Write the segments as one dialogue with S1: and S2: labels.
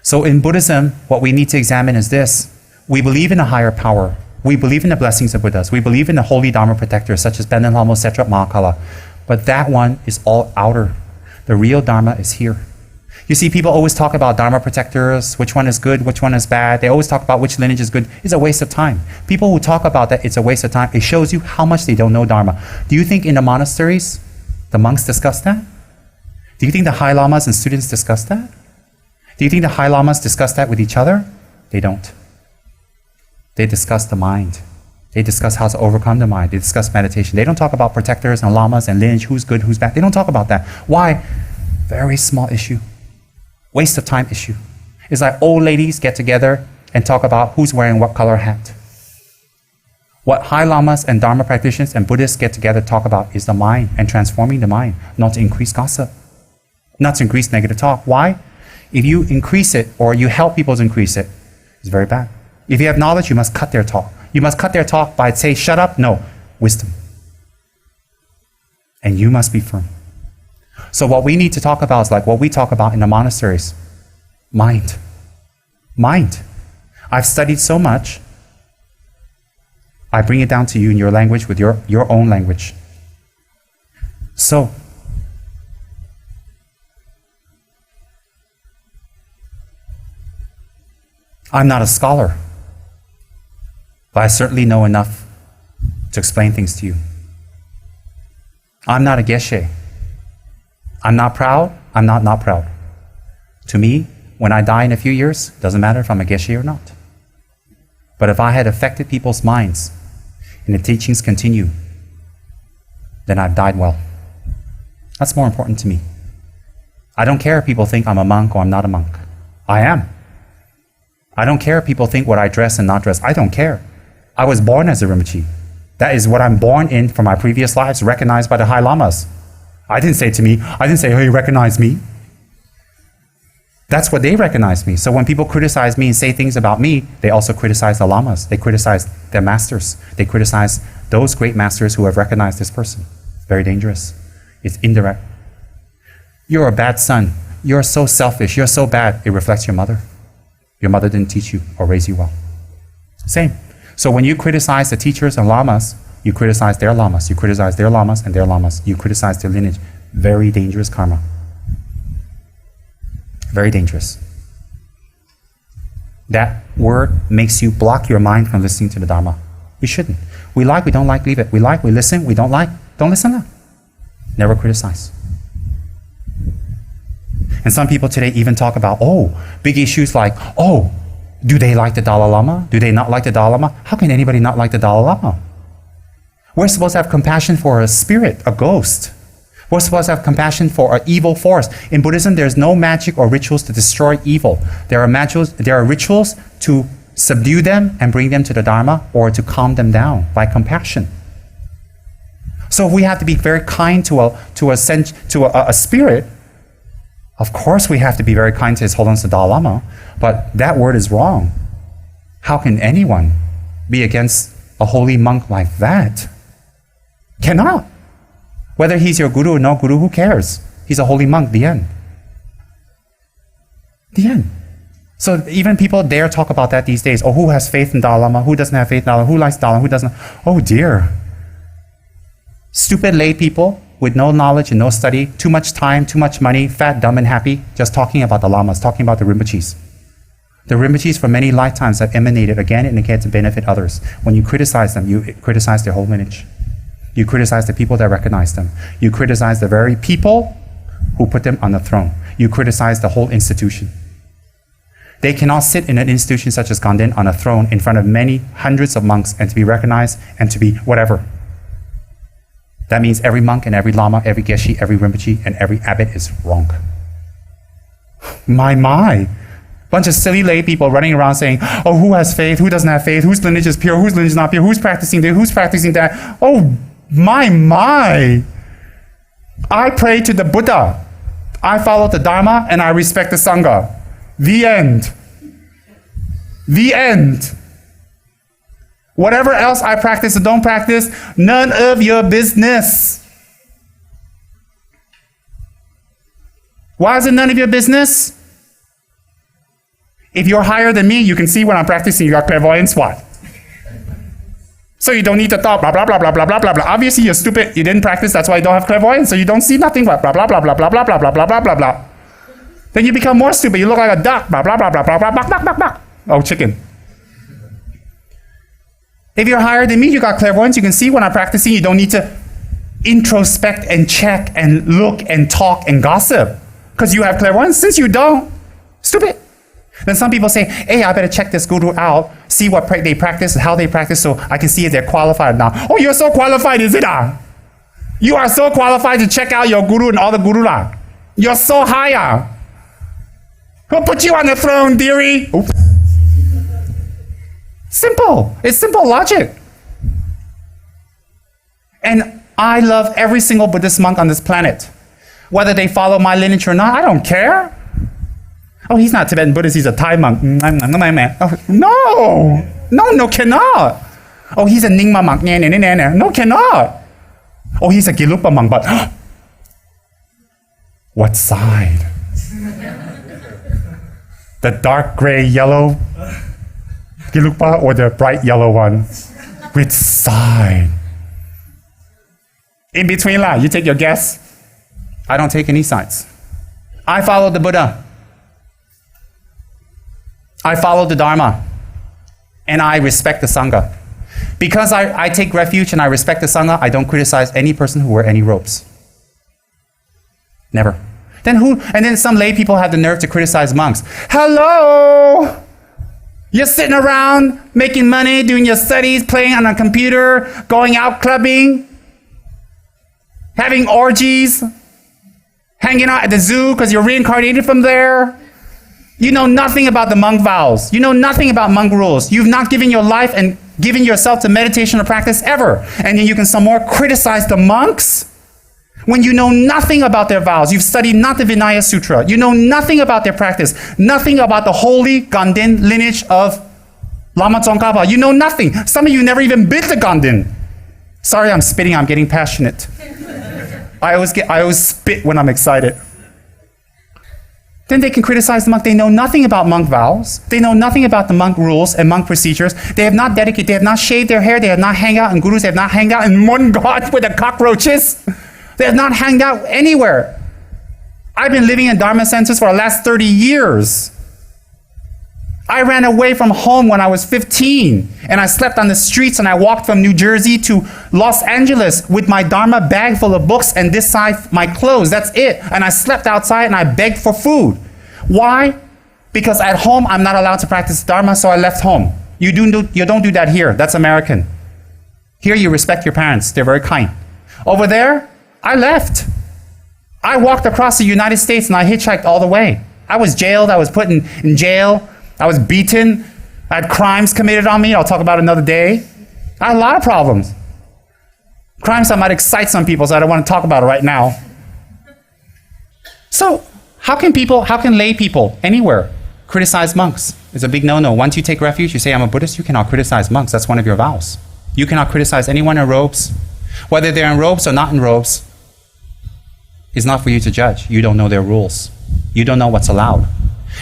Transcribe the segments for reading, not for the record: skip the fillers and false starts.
S1: So in Buddhism, what we need to examine is this. We believe in a higher power. We believe in the blessings of Buddhas. We believe in the holy Dharma protectors such as Benden Lama, Setrap Mahakala. But that one is all outer. The real Dharma is here. You see, people always talk about Dharma protectors, which one is good, which one is bad. They always talk about which lineage is good. It's a waste of time. People who talk about that, it's a waste of time. It shows you how much they don't know Dharma. Do you think in the monasteries, the monks discuss that? Do you think the high lamas and students discuss that? Do you think the high lamas discuss that with each other? They don't. They discuss the mind. They discuss how to overcome the mind. They discuss meditation. They don't talk about protectors and lamas and lineage, who's good, who's bad. They don't talk about that. Why? Very small issue. Waste of time issue. It's like old ladies get together and talk about who's wearing what color hat. What high lamas and Dharma practitioners and Buddhists get together to talk about is the mind and transforming the mind, not to increase gossip, not to increase negative talk. Why? If you increase it or you help people to increase it, it's very bad. If you have knowledge, you must cut their talk. You must cut their talk by say, shut up. No, wisdom. And you must be firm. So what we need to talk about is like what we talk about in the monasteries. Mind. Mind. I've studied so much. I bring it down to you in your language with your own language. So, I'm not a scholar, but I certainly know enough to explain things to you. I'm not a geshe. I'm not proud. I'm not proud. To me, when I die in a few years, doesn't matter if I'm a geshe or not. But if I had affected people's minds and the teachings continue, then I've died well. That's more important to me. I don't care if people think I'm a monk or I'm not a monk. I am. I don't care if people think what I dress and not dress. I don't care. I was born as a Rinpoche. That is what I'm born in from my previous lives, recognized by the high lamas. I didn't say, hey, recognize me. That's what they recognize me. So when people criticize me and say things about me, they also criticize the lamas. They criticize their masters. They criticize those great masters who have recognized this person. It's very dangerous. It's indirect. You're a bad son. You're so selfish. You're so bad. It reflects your mother. Your mother didn't teach you or raise you well. Same. So when you criticize the teachers and lamas, you criticize their lamas. You criticize their lamas and their lamas. You criticize their lineage. Very dangerous karma. Very dangerous. That word makes you block your mind from listening to the Dharma. We shouldn't. We like, we don't like, leave it. We like, we listen, we don't like, don't listen now. Never criticize. And some people today even talk about, big issues like, do they like the Dalai Lama? Do they not like the Dalai Lama? How can anybody not like the Dalai Lama? We're supposed to have compassion for a spirit, a ghost. We're supposed to have compassion for an evil force. In Buddhism, there's no magic or rituals to destroy evil. There are rituals to subdue them and bring them to the Dharma or to calm them down by compassion. So we have to be very kind to a spirit. Of course we have to be very kind to His Holiness the Dalai Lama, but that word is wrong. How can anyone be against a holy monk like that? Cannot. Whether he's your guru or no guru, who cares? He's a holy monk, the end. The end. So even people dare talk about that these days. Who has faith in Dalai Lama? Who doesn't have faith in Dalai Lama? Who likes Dalai Lama? Who doesn't? Oh dear. Stupid lay people with no knowledge and no study, too much time, too much money, fat, dumb, and happy, just talking about the Lamas, talking about the Rinpoches. The Rinpoches for many lifetimes have emanated again and again to benefit others. When you criticize them, you criticize their whole lineage. You criticize the people that recognize them. You criticize the very people who put them on the throne. You criticize the whole institution. They cannot sit in an institution such as Ganden on a throne in front of many hundreds of monks and to be recognized and to be whatever. That means every monk and every lama, every geshe, every rinpoche, and every abbot is wrong. My. Bunch of silly lay people running around saying, who has faith, who doesn't have faith, whose lineage is pure, whose lineage is not pure, who's practicing this, who's practicing that. My. I pray to the Buddha. I follow the Dharma and I respect the Sangha. The end. The end. Whatever else I practice or don't practice, none of your business. Why is it none of your business? If you're higher than me, you can see when I'm practicing, you got clairvoyance, what? So you don't need to talk, blah, blah, blah, blah, blah, blah, blah, blah. Obviously, you're stupid. You didn't practice, that's why you don't have clairvoyance, so you don't see nothing, blah, blah, blah, blah, blah, blah, blah, blah, blah, blah, blah, blah, blah. Then you become more stupid. You look like a duck, blah, blah, blah, blah, blah, blah, blah, blah, blah, blah. Oh, chicken. If you're higher than me, you got clairvoyance, you can see when I'm practicing, you don't need to introspect and check and look and talk and gossip. Because you have clairvoyance. Since you don't, stupid. Then some people say, hey, I better check this guru out, see what they practice, how they practice, so I can see if they're qualified now. Oh, you're so qualified, is it? You are so qualified to check out your guru and all the guru. You're so high. Who put you on the throne, dearie? Oops. Simple. It's simple logic. And I love every single Buddhist monk on this planet. Whether they follow my lineage or not, I don't care. Oh, he's not Tibetan Buddhist, he's a Thai monk. Oh, no, cannot. Oh, he's a Nyingma monk. No, cannot. Oh, he's a Gelugpa monk, but what side? The dark gray yellow Gelugpa or the bright yellow one? Which side? In between lah, you take your guess. I don't take any sides. I follow the Buddha. I follow the Dharma. And I respect the Sangha. Because I take refuge and I respect the Sangha, I don't criticize any person who wear any robes. Never. Then some lay people have the nerve to criticize monks. Hello! You're sitting around, making money, doing your studies, playing on a computer, going out clubbing, having orgies, hanging out at the zoo because you're reincarnated from there. You know nothing about the monk vows. You know nothing about monk rules. You've not given your life and given yourself to meditation or practice ever. And then you can some more criticize the monks when you know nothing about their vows. You've studied not the Vinaya Sutra. You know nothing about their practice. Nothing about the holy Ganden lineage of Lama Tsongkhapa. You know nothing. Some of you never even been to Ganden. Sorry, I'm spitting. I'm getting passionate. I always spit when I'm excited. Then they can criticize the monk. They know nothing about monk vows. They know nothing about the monk rules and monk procedures. They have not dedicated, they have not shaved their hair. They have not hang out in gurus. They have not hang out in Mon God with the cockroaches. They have not hanged out anywhere. I've been living in Dharma centers for the last 30 years. I ran away from home when I was 15, and I slept on the streets, and I walked from New Jersey to Los Angeles with my Dharma bag full of books and this side my clothes. That's it. And I slept outside and I begged for food. Why? Because at home I'm not allowed to practice Dharma, so I left home. You don't do that here. That's American. Here you respect your parents. They're very kind. Over there, I left. I walked across the United States and I hitchhiked all the way. I was jailed. I was put in jail. I was beaten. I had crimes committed on me. I'll talk about it another day. I had a lot of problems. Crimes that might excite some people, so I don't want to talk about it right now. So, how can lay people anywhere criticize monks? It's a big no-no. Once you take refuge, you say, I'm a Buddhist, you cannot criticize monks. That's one of your vows. You cannot criticize anyone in robes. Whether they're in robes or not in robes is not for you to judge. You don't know their rules. You don't know what's allowed.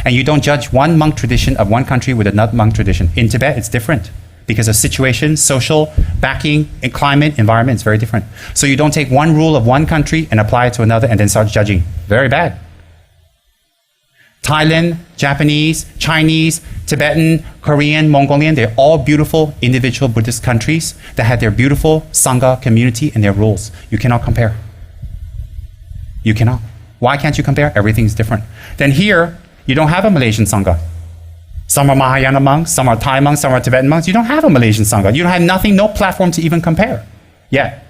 S1: And you don't judge one monk tradition of one country with another monk tradition. In Tibet, it's different because of situation, social, backing, and climate, environment, it's very different. So you don't take one rule of one country and apply it to another and then start judging. Very bad. Thailand, Japanese, Chinese, Tibetan, Korean, Mongolian, they're all beautiful individual Buddhist countries that have their beautiful Sangha community and their rules. You cannot compare. You cannot. Why can't you compare? Everything's different. Then here, you don't have a Malaysian Sangha. Some are Mahayana monks, some are Thai monks, some are Tibetan monks. You don't have a Malaysian Sangha. You don't have nothing, no platform to even compare yet.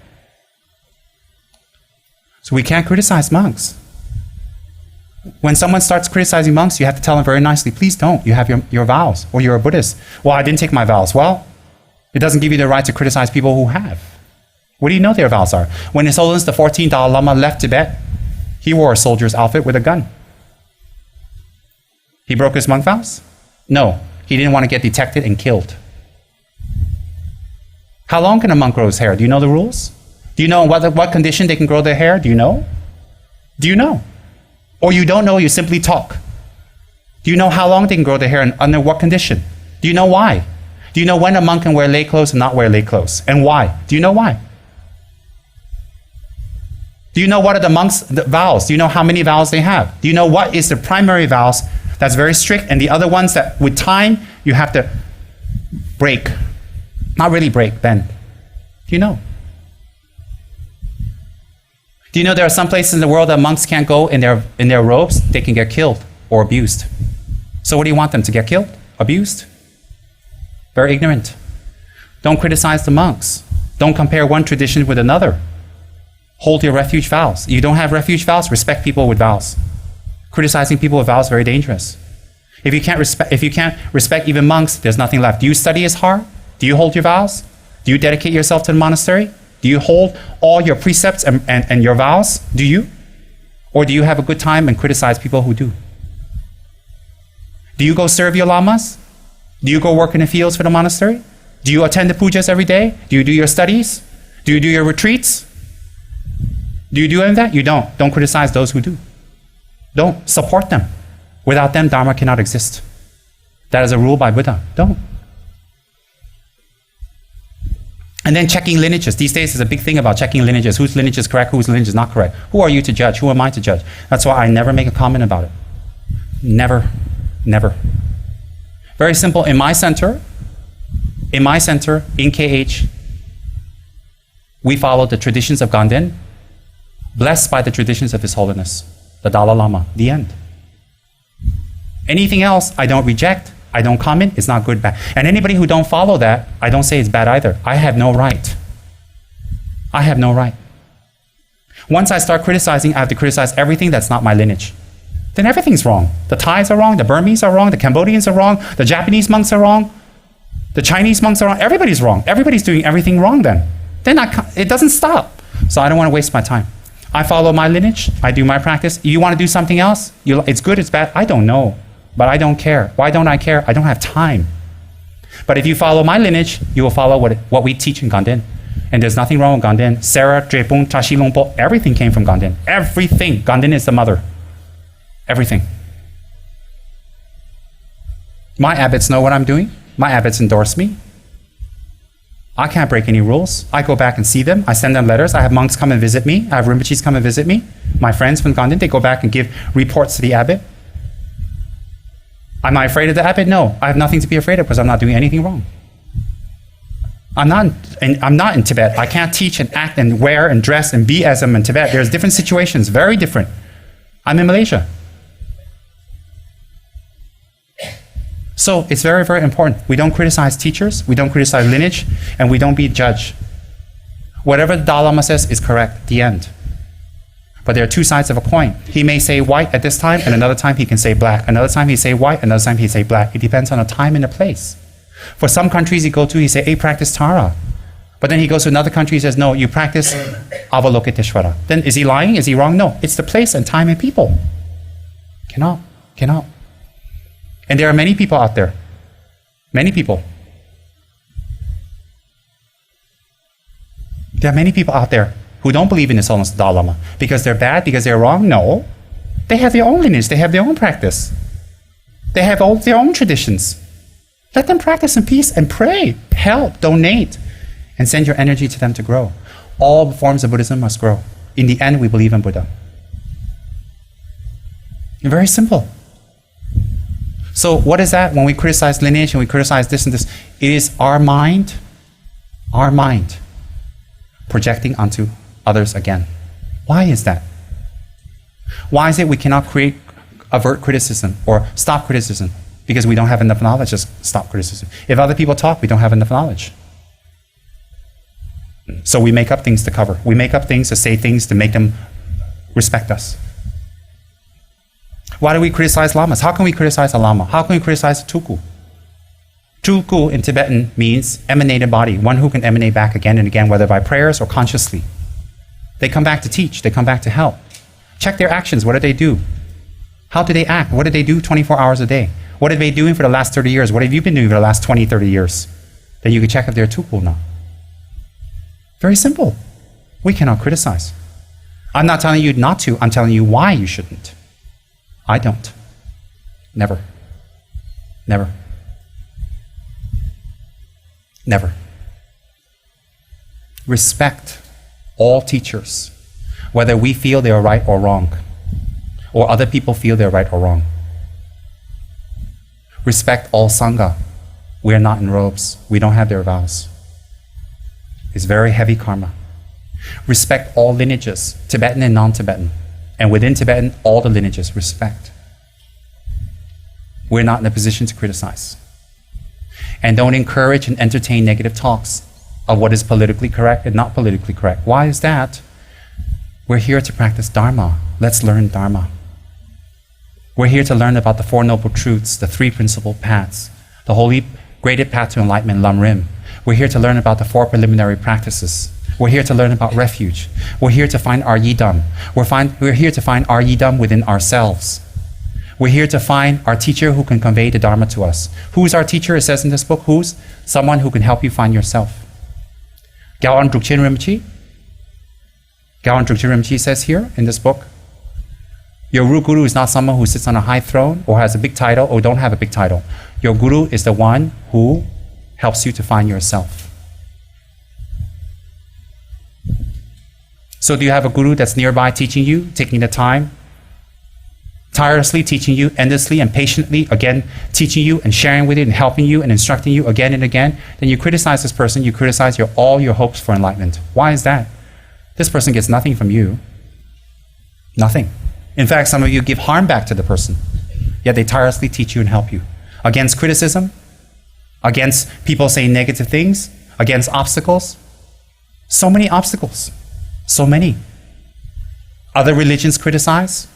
S1: So we can't criticize monks. When someone starts criticizing monks, you have to tell them very nicely, please don't. You have your vows, or you're a Buddhist. Well, I didn't take my vows. Well, it doesn't give you the right to criticize people who have. What do you know their vows are? When His Holiness the 14th Dalai Lama left Tibet, he wore a soldier's outfit with a gun. He broke his monk vows? No, he didn't want to get detected and killed. How long can a monk grow his hair? Do you know the rules? Do you know what condition they can grow their hair? Do you know? Do you know? Or you don't know, you simply talk. Do Do you know how long they can grow their hair and under what condition? Do you know why? Do you know when a monk can wear lay clothes and not wear lay clothes? And why? Do you know why? Do you know what are the monks' vows? Do you know how many vows they have? Do you know what is the primary vows that's very strict, and the other ones that with time you have to break? Not really break, bend. Do you know? Do you know there are some places in the world that monks can't go in their robes? They can get killed or abused. So what do you want them to get killed? Abused? Very ignorant. Don't criticize the monks. Don't compare one tradition with another. Hold your refuge vows. You don't have refuge vows, respect people with vows. Criticizing people with vows is very dangerous. If you can't respect even monks, there's nothing left. Do you study as hard? Do you hold your vows? Do you dedicate yourself to the monastery? Do you hold all your precepts and your vows? Do you? Or do you have a good time and criticize people who do? Do you go serve your lamas? Do you go work in the fields for the monastery? Do you attend the pujas every day? Do you do your studies? Do you do your retreats? Do you do any of that? You don't. Don't criticize those who do. Don't. Support them. Without them, Dharma cannot exist. That is a rule by Buddha. Don't. And then checking lineages. These days there's a big thing about checking lineages. Whose lineage is correct, whose lineage is not correct. Who are you to judge? Who am I to judge? That's why I never make a comment about it. Never. Never. Very simple. In my center, in KH, we follow the traditions of Ganden, blessed by the traditions of His Holiness, the Dalai Lama. The end. Anything else, I don't reject. I don't comment. It's not good, bad. And anybody who don't follow that, I don't say it's bad either. I have no right. I have no right. Once I start criticizing, I have to criticize everything that's not my lineage. Then everything's wrong. The Thais are wrong, the Burmese are wrong, the Cambodians are wrong, the Japanese monks are wrong, the Chinese monks are wrong. Everybody's wrong. Everybody's doing everything wrong then. It doesn't stop. So I don't want to waste my time. I follow my lineage. I do my practice. You want to do something else? It's good, it's bad? I don't know. But I don't care. Why don't I care? I don't have time. But if you follow my lineage, you will follow what we teach in Ganden. And there's nothing wrong with Ganden. Sarah, Drepung, Tashi Longpo, everything came from Ganden. Everything. Ganden is the mother. Everything. My abbots know what I'm doing. My abbots endorse me. I can't break any rules. I go back and see them. I send them letters. I have monks come and visit me. I have Rinpoches come and visit me. My friends from Ganden, they go back and give reports to the abbot. Am I afraid of the abbot? No. I have nothing to be afraid of because I'm not doing anything wrong. I'm not in Tibet. I can't teach and act and wear and dress and be as I'm in Tibet. There's different situations, very different. I'm in Malaysia. So it's very, very important. We don't criticize teachers, we don't criticize lineage, and we don't be judged. Whatever the Dalai Lama says is correct, the end. But there are two sides of a coin. He may say white at this time, and another time he can say black. Another time he say white, another time he say black. It depends on the time and the place. For some countries he go to, he say, hey, practice Tara. But then he goes to another country, he says, no, you practice Avalokiteshvara. Then is he lying? Is he wrong? No. It's the place and time and people. Cannot. And there are many people out there. Many people. There are many people out there who don't believe in the Holiness of the Dalai Lama. Because they're bad, because they're wrong? No. They have their own lineage, they have their own practice. They have all their own traditions. Let them practice in peace and pray, help, donate, and send your energy to them to grow. All forms of Buddhism must grow. In the end, we believe in Buddha. Very simple. So what is that when we criticize lineage and we criticize this and this? It is our mind projecting onto others again. Why is that? Why is it we cannot avert criticism or stop criticism? Because we don't have enough knowledge to stop criticism. If other people talk, we don't have enough knowledge. So we make up things to cover. We make up things to say things to make them respect us. Why do we criticize lamas? How can we criticize a lama? How can we criticize a tulku? Tulku in Tibetan means emanated body, one who can emanate back again and again, whether by prayers or consciously. They come back to teach, they come back to help. Check their actions, what do they do? How do they act? What do they do 24 hours a day? What have they been doing for the last 30 years? What have you been doing for the last 20, 30 years? Then you can check if they're tulku or not. Very simple. We cannot criticize. I'm not telling you not to, I'm telling you why you shouldn't. I don't. Never. Never. Never. Respect all teachers, whether we feel they are right or wrong, or other people feel they're right or wrong. Respect all Sangha. We are not in robes. We don't have their vows. It's very heavy karma. Respect all lineages, Tibetan and non-Tibetan. And within Tibetan, all the lineages, respect. We're not in a position to criticize. And don't encourage and entertain negative talks of what is politically correct and not politically correct. Why is that? We're here to practice Dharma. Let's learn Dharma. We're here to learn about the Four Noble Truths, the Three Principal Paths, the Holy Graded Path to Enlightenment, Lam Rim. We're here to learn about the Four Preliminary Practices. We're here to learn about refuge. We're here to find our Yidam. We're here to find our Yidam within ourselves. We're here to find our teacher who can convey the Dharma to us. Who's our teacher? It says in this book, who's? Someone who can help you find yourself. Gyalwan Drukchen Rinpoche. Gyalwan Drukchen Rinpoche says here in this book, your real guru is not someone who sits on a high throne or has a big title or don't have a big title. Your guru is the one who helps you to find yourself. So do you have a guru that's nearby teaching you, taking the time, tirelessly teaching you, endlessly and patiently, again, teaching you and sharing with you and helping you and instructing you again and again? Then you criticize this person, you criticize all your hopes for enlightenment. Why is that? This person gets nothing from you. Nothing. In fact, some of you give harm back to the person, yet they tirelessly teach you and help you. Against criticism, against people saying negative things, against obstacles. So many obstacles. So many. Other religions criticize.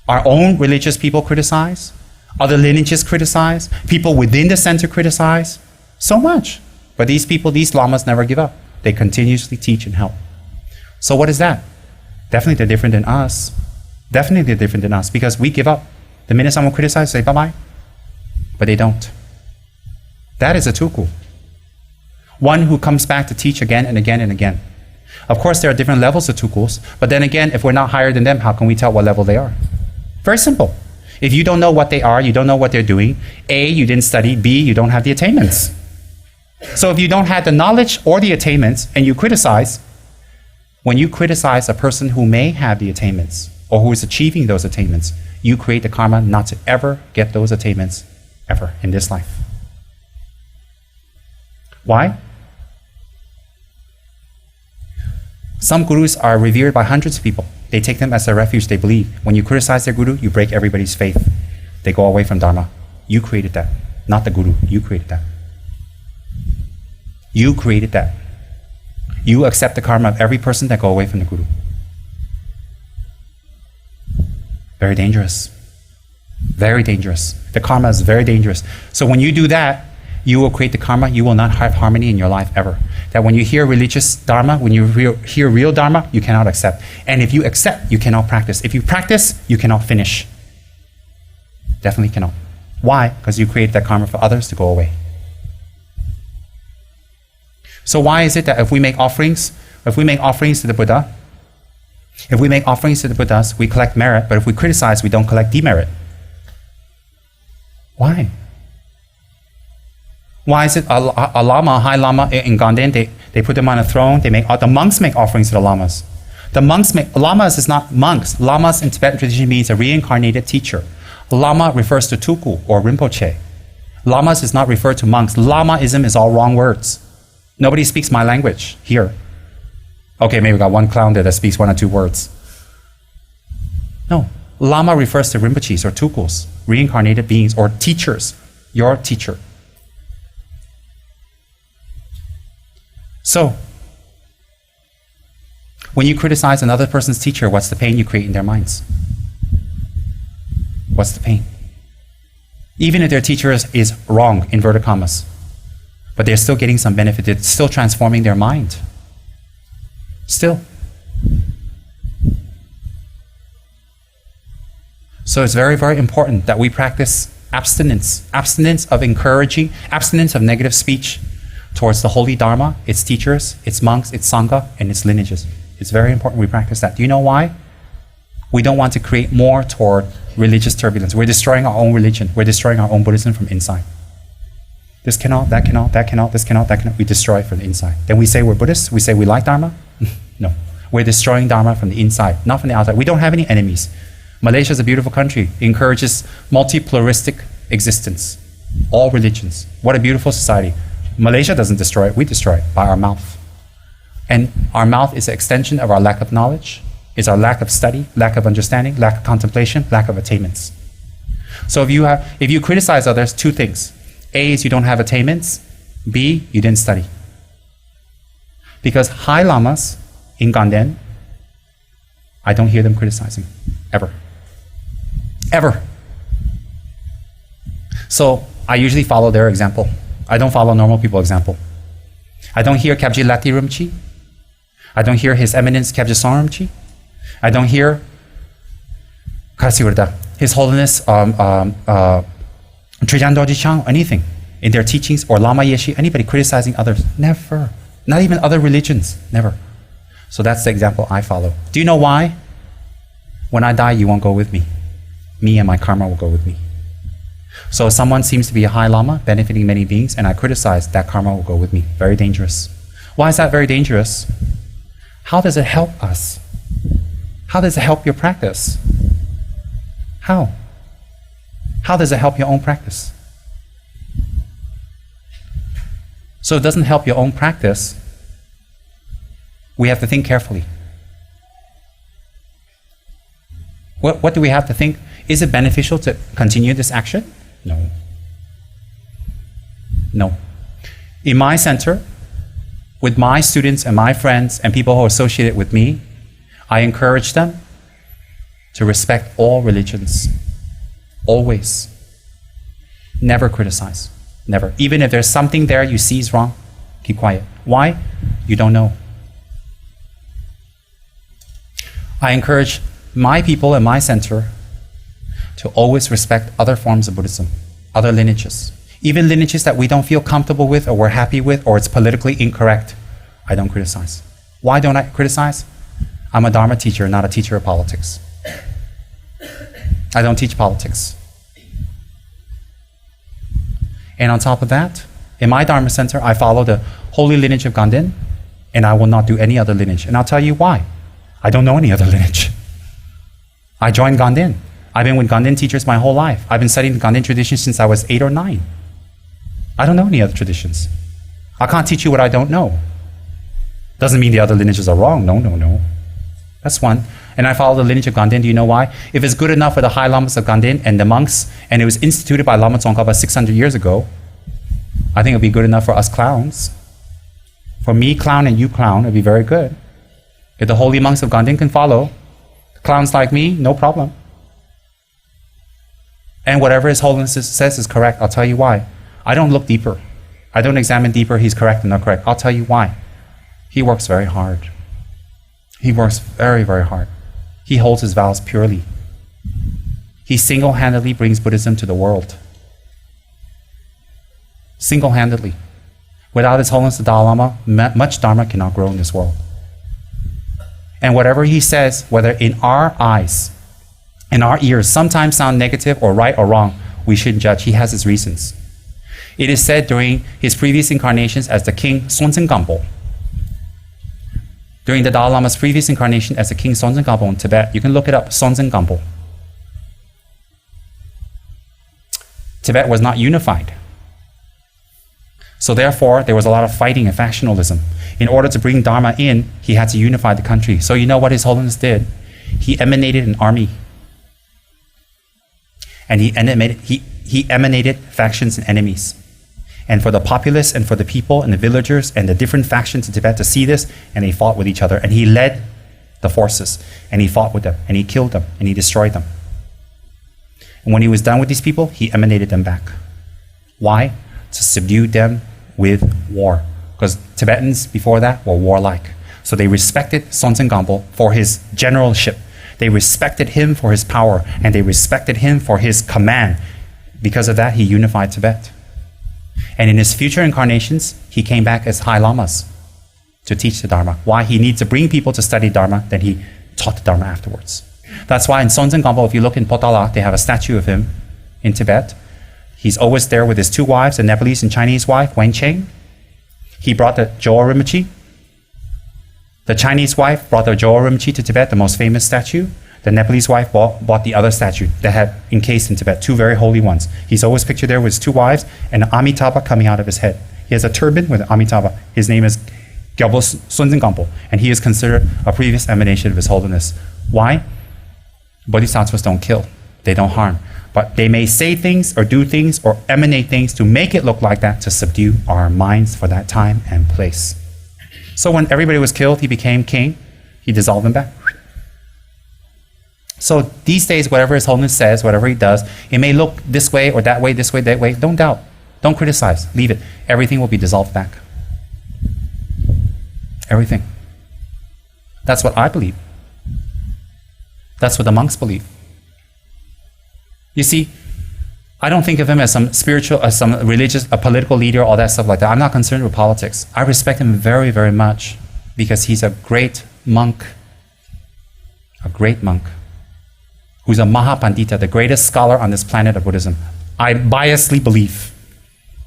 S1: Our own religious people criticize. Other lineages criticize. People within the center criticize. So much. But these people, these lamas never give up. They continuously teach and help. So what is that? Definitely they're different than us. Definitely they're different than us because we give up. The minute someone criticizes, say bye-bye. But they don't. That is a tulku. One who comes back to teach again and again and again. Of course, there are different levels of tulkus, but then again, if we're not higher than them, how can we tell what level they are? Very simple. If you don't know what they are, you don't know what they're doing, A, you didn't study, B, you don't have the attainments. So if you don't have the knowledge or the attainments and you criticize, when you criticize a person who may have the attainments or who is achieving those attainments, you create the karma not to ever get those attainments ever in this life. Why? Some gurus are revered by hundreds of people. They take them as a refuge, they believe. When you criticize their guru, you break everybody's faith. They go away from Dharma. You created that, not the guru. You created that. You created that. You accept the karma of every person that go away from the guru. Very dangerous. Very dangerous. The karma is very dangerous. So when you do that, you will create the karma. You will not have harmony in your life ever. That when you hear religious dharma, when you hear real dharma, you cannot accept. And if you accept, you cannot practice. If you practice, you cannot finish. Definitely cannot. Why? Because you create that karma for others to go away. So why is it that if we make offerings to the Buddha, if we make offerings to the Buddhas, we collect merit, but if we criticize, we don't collect demerit? Why? Why is it a Lama, a high Lama in Ganden, they put them on a throne, the monks make offerings to the Lamas. Lamas is not monks. Lamas in Tibetan tradition means a reincarnated teacher. Lama refers to Tulku or Rinpoche. Lamas is not referred to monks. Lamaism is all wrong words. Nobody speaks my language here. Okay, maybe we got one clown there that speaks one or two words. No, Lama refers to Rinpoches or Tulkus, reincarnated beings or teachers, your teacher. So, when you criticize another person's teacher, what's the pain you create in their minds? What's the pain? Even if their teacher is wrong, inverted commas, but they're still getting some benefit, it's still transforming their mind. Still. So it's very, very important that we practice abstinence. Abstinence of encouraging, abstinence of negative speech towards the holy Dharma, its teachers, its monks, its Sangha, and its lineages. It's very important we practice that. Do you know why? We don't want to create more toward religious turbulence. We're destroying our own religion. We're destroying our own Buddhism from inside. This cannot, that cannot, that cannot, this cannot, that cannot. We destroy it from the inside. Then we say we're Buddhists, we say we like Dharma. No, we're destroying Dharma from the inside, not from the outside. We don't have any enemies. Malaysia is a beautiful country. It encourages multi-pluralistic existence. All religions. What a beautiful society. Malaysia doesn't destroy it, we destroy it by our mouth. And our mouth is an extension of our lack of knowledge, is our lack of study, lack of understanding, lack of contemplation, lack of attainments. So if you criticize others, two things. A is you don't have attainments. B, you didn't study. Because high lamas in Ganden, I don't hear them criticizing, ever. Ever. So I usually follow their example. I don't follow normal people's example. I don't hear Kabji Lati Rinpoche. I don't hear His Eminence Kabji Song Rinpoche. I don't hear His Holiness Trijan Dorji Chang, anything in their teachings, or Lama Yeshe, anybody criticizing others. Never. Not even other religions. Never. So that's the example I follow. Do you know why? When I die, you won't go with me. Me and my karma will go with me. So if someone seems to be a high Lama, benefiting many beings, and I criticize, that karma will go with me. Very dangerous. Why is that very dangerous? How does it help us? How does it help your practice? How? How does it help your own practice? So it doesn't help your own practice. We have to think carefully. What do we have to think? Is it beneficial to continue this action? No. No. In my center, with my students and my friends and people who are associated with me, I encourage them to respect all religions. Always. Never criticize. Never. Even if there's something there you see is wrong, keep quiet. Why? You don't know. I encourage my people and my center to always respect other forms of Buddhism, other lineages. Even lineages that we don't feel comfortable with or we're happy with or it's politically incorrect, I don't criticize. Why don't I criticize? I'm a Dharma teacher, not a teacher of politics. I don't teach politics. And on top of that, in my Dharma center, I follow the holy lineage of Ganden, and I will not do any other lineage. And I'll tell you why. I don't know any other lineage. I joined Ganden. I've been with Ganden teachers my whole life. I've been studying the Ganden tradition since I was 8 or 9. I don't know any other traditions. I can't teach you what I don't know. Doesn't mean the other lineages are wrong. No, no, no. That's one. And I follow the lineage of Ganden. Do you know why? If it's good enough for the high lamas of Ganden and the monks, and it was instituted by Lama Tsongkhapa 600 years ago, I think it'll be good enough for us clowns. For me, clown, and you, clown, it'll be very good. If the holy monks of Ganden can follow, clowns like me, no problem. And whatever His Holiness says is correct. I'll tell you why. I don't look deeper. I don't examine deeper he's correct or not correct. I'll tell you why. He works very hard. He works very, very hard. He holds his vows purely. He single-handedly brings Buddhism to the world. Single-handedly. Without His Holiness the Dalai Lama, much Dharma cannot grow in this world. And whatever he says, whether in our eyes, in our ears, sometimes sound negative or right or wrong, we shouldn't judge. He has his reasons. It is said during his previous incarnations as the King Sonzen Gampo. During the Dalai Lama's previous incarnation as the King Sonzen Gampo in Tibet, you can look it up, Sonzen Gampo. Tibet was not unified. So therefore, there was a lot of fighting and factionalism. In order to bring Dharma in, he had to unify the country. So you know what His Holiness did? He emanated an army. And he emanated factions and enemies. And for the populace and for the people and the villagers and the different factions in Tibet to see this, and they fought with each other. And he led the forces, and he fought with them, and he killed them, and he destroyed them. And when he was done with these people, he emanated them back. Why? To subdue them with war. Because Tibetans before that were warlike. So they respected Sonzen Gampo for his generalship. They respected him for his power, and they respected him for his command. Because of that, he unified Tibet. And in his future incarnations, he came back as high lamas to teach the Dharma. Why? He needs to bring people to study Dharma, then he taught the Dharma afterwards. That's why in Sonzen Gampo, if you look in Potala, they have a statue of him in Tibet. He's always there with his two wives, the Nepalese and Chinese wife, Wen Cheng. He brought the Joel Rinpoche. The Chinese wife brought the Joel Rinpoche to Tibet, the most famous statue. The Nepalese wife bought the other statue that had encased in Tibet, two very holy ones. He's always pictured there with his two wives and an Amitabha coming out of his head. He has a turban with an Amitabha. His name is Gyalpo Sunzen Gampo, and he is considered a previous emanation of His Holiness. Why? Bodhisattvas don't kill. They don't harm. But they may say things or do things or emanate things to make it look like that, to subdue our minds for that time and place. So when everybody was killed, he became king. He dissolved them back. So these days, whatever His Holiness says, whatever he does, it may look this way or that way, this way, that way. Don't doubt. Don't criticize. Leave it. Everything will be dissolved back. Everything. That's what I believe. That's what the monks believe. You see, I don't think of him as some spiritual, as some religious, a political leader, all that stuff like that. I'm not concerned with politics. I respect him very, very much because he's a great monk. A great monk. Who's a Mahapandita, the greatest scholar on this planet of Buddhism. I biasly believe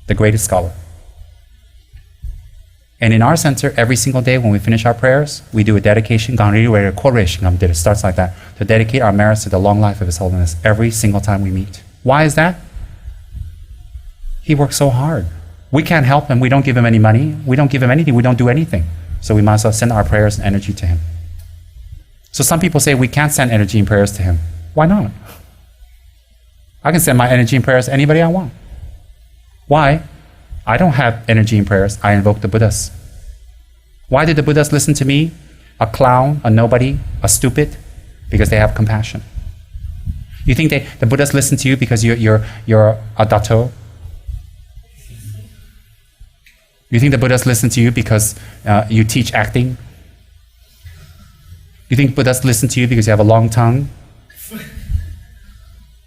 S1: the greatest scholar. And in our center, every single day when we finish our prayers, we do a dedication, it starts like that, to dedicate our merits to the long life of His Holiness every single time we meet. Why is that? He works so hard. We can't help him. We don't give him any money. We don't give him anything. We don't do anything. So we might as well send our prayers and energy to him. So some people say we can't send energy and prayers to him. Why not? I can send my energy and prayers to anybody I want. Why? I don't have energy and prayers. I invoke the Buddhas. Why did the Buddhas listen to me? A clown, a nobody, a stupid? Because they have compassion. You think the Buddhas listen to you because you're a dato? You think the Buddhas listen to you because you teach acting? You think Buddhas listen to you because you have a long tongue?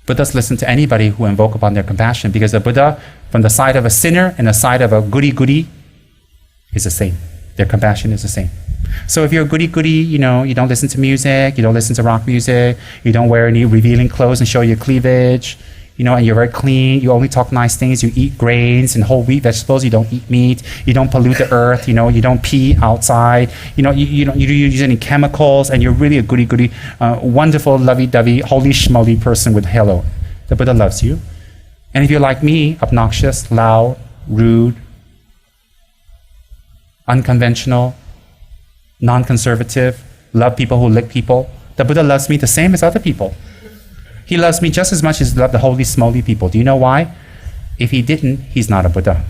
S1: Buddhas listen to anybody who invoke upon their compassion, because the Buddha, from the side of a sinner and the side of a goody-goody, is the same. Their compassion is the same. So if you're a goody-goody, you don't listen to music, you don't listen to rock music, you don't wear any revealing clothes and show your cleavage, and you're very clean, you only talk nice things, you eat grains and whole wheat vegetables, you don't eat meat, you don't pollute the earth, you don't pee outside, you don't use any chemicals, and you're really a goody-goody, wonderful, lovey-dovey, holy schmoly person with halo. The Buddha loves you. And if you're like me, obnoxious, loud, rude, unconventional, non-conservative, love people who lick people, the Buddha loves me the same as other people. He loves me just as much as he loved the holy smoly people. Do you know why? If he didn't, he's not a Buddha.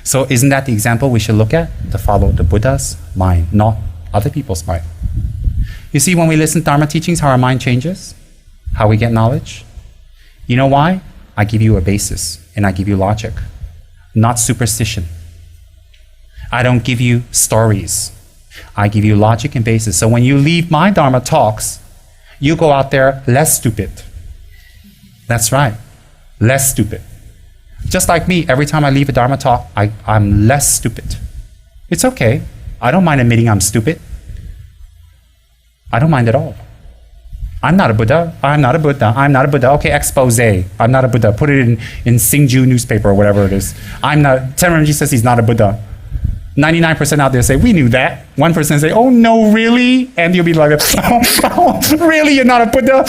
S1: So isn't that the example we should look at? To follow the Buddha's mind, not other people's mind. You see, when we listen to Dharma teachings, how our mind changes, how we get knowledge. You know why? I give you a basis, and I give you logic, not superstition. I don't give you stories. I give you logic and basis. So when you leave my Dharma talks, you go out there less stupid. That's right, less stupid. Just like me, every time I leave a Dharma talk, I'm less stupid. It's okay. I don't mind admitting I'm stupid. I don't mind at all. I'm not a Buddha. I'm not a Buddha. I'm not a Buddha. Okay, expose. I'm not a Buddha. Put it in Singju newspaper or whatever it is. I'm not. Tsem Rinpoche says he's not a Buddha. 99% out there say, we knew that. 1% say, oh no, really? And you'll be like, oh, really, you're not a Buddha?